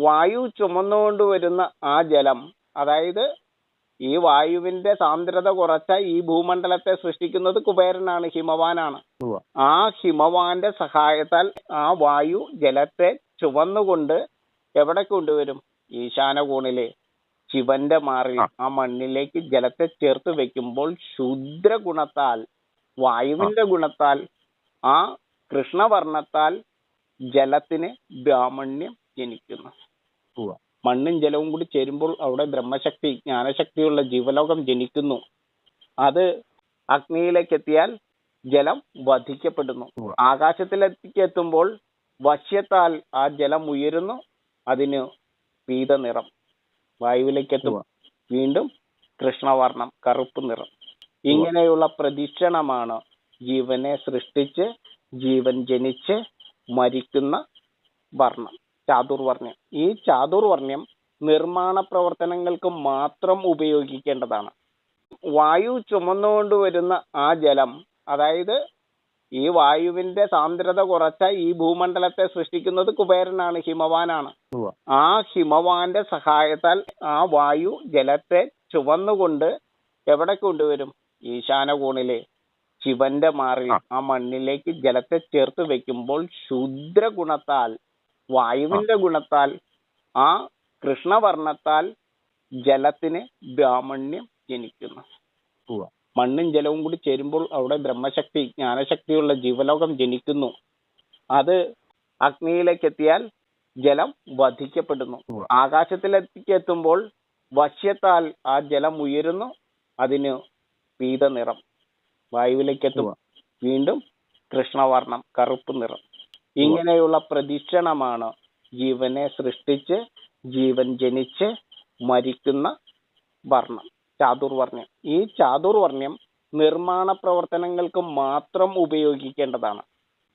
വായു ചുമന്നുകൊണ്ട് വരുന്ന ആ ജലം, അതായത് ഈ വായുവിന്റെ സാന്ദ്രത കുറച്ച ഈ ഭൂമണ്ഡലത്തെ സൃഷ്ടിക്കുന്നത് കുബേരനാണ്, ഹിമവാനാണ്. ആ ഹിമവാന്റെ സഹായത്താൽ ആ വായു ജലത്തെ ചുവന്നുകൊണ്ട് എവിടെ കൊണ്ടുവരും? ഈശാനകോണിലെ ശിവന്റെ മാറിൽ ആ മണ്ണിലേക്ക് ജലത്തെ ചേർത്ത് വെക്കുമ്പോൾ ശൂദ്ര ഗുണത്താൽ, വായുവിന്റെ ഗുണത്താൽ, ആ കൃഷ്ണവർണ്ണത്താൽ ജലത്തിന് ബ്രാഹ്മണ്യം ജനിക്കുന്നു. മണ്ണും ജലവും കൂടി ചേരുമ്പോൾ അവിടെ ബ്രഹ്മശക്തി, ജ്ഞാനശക്തിയുള്ള ജീവലോകം ജനിക്കുന്നു. അത് അഗ്നിയിലേക്ക് എത്തിയാൽ ജലം വധിക്കപ്പെടുന്നു. ആകാശത്തിലേക്ക് എത്തുമ്പോൾ വശ്യത്താൽ ആ ജലം ഉയരുന്നു, അതിന് പീത നിറം. വായുവിലേക്ക് എത്തും, വീണ്ടും കൃഷ്ണവർണം, കറുപ്പ് നിറം. ഇങ്ങനെയുള്ള പ്രദക്ഷിണമാണ് ജീവനെ സൃഷ്ടിച്ച് ജീവൻ ജനിച്ച് മരിക്കുന്ന വർണ്ണം, ചാതുർവർണ്ണ്യം. ഈ ചാതുർവർണ്ണ്യം നിർമ്മാണ പ്രവർത്തനങ്ങൾക്ക് മാത്രം ഉപയോഗിക്കേണ്ടതാണ്. വായു ചുമന്നുകൊണ്ട് വരുന്ന ആ ജലം, അതായത് ഈ വായുവിന്റെ സാന്ദ്രത കുറച്ച ഈ ഭൂമണ്ഡലത്തെ സൃഷ്ടിക്കുന്നത് കുബേരനാണ്, ഹിമവാനാണ്. ആ ഹിമവാന്റെ സഹായത്താൽ ആ വായു ജലത്തെ ചുവന്നുകൊണ്ട് എവിടെ കൊണ്ടുവരും? ഈശാനകോണിലെ ശിവന്റെ മാറിൽ ആ മണ്ണിലേക്ക് ജലത്തെ ചേർത്ത് വെക്കുമ്പോൾ ശൂദ്ര ഗുണത്താൽ, വായുവിന്റെ ഗുണത്താൽ, ആ കൃഷ്ണവർണ്ണത്താൽ ജലത്തിന് ബ്രാഹ്മണ്യം ജനിക്കുന്നു. മണ്ണും ജലവും കൂടി ചേരുമ്പോൾ അവിടെ ബ്രഹ്മശക്തി, ജ്ഞാനശക്തിയുള്ള ജീവലോകം ജനിക്കുന്നു. അത് അഗ്നിയിലേക്ക് എത്തിയാൽ ജലം വധിക്കപ്പെടുന്നു. ആകാശത്തിലേക്ക് എത്തുമ്പോൾ വശ്യത്താൽ ആ ജലം ഉയരുന്നു, അതിന് പീത നിറം. വായുവിലേക്ക് എത്തും, വീണ്ടും കൃഷ്ണവർണം, കറുപ്പ് നിറം. ഇങ്ങനെയുള്ള പ്രദക്ഷിണമാണ് ജീവനെ സൃഷ്ടിച്ച് ജീവൻ ജനിച്ച് മരിക്കുന്ന വർണ്ണം, ചാതുർവർണ്ണ്യം. ഈ ചാതുർവർണ്ണ്യം നിർമ്മാണ പ്രവർത്തനങ്ങൾക്ക് മാത്രം ഉപയോഗിക്കേണ്ടതാണ്.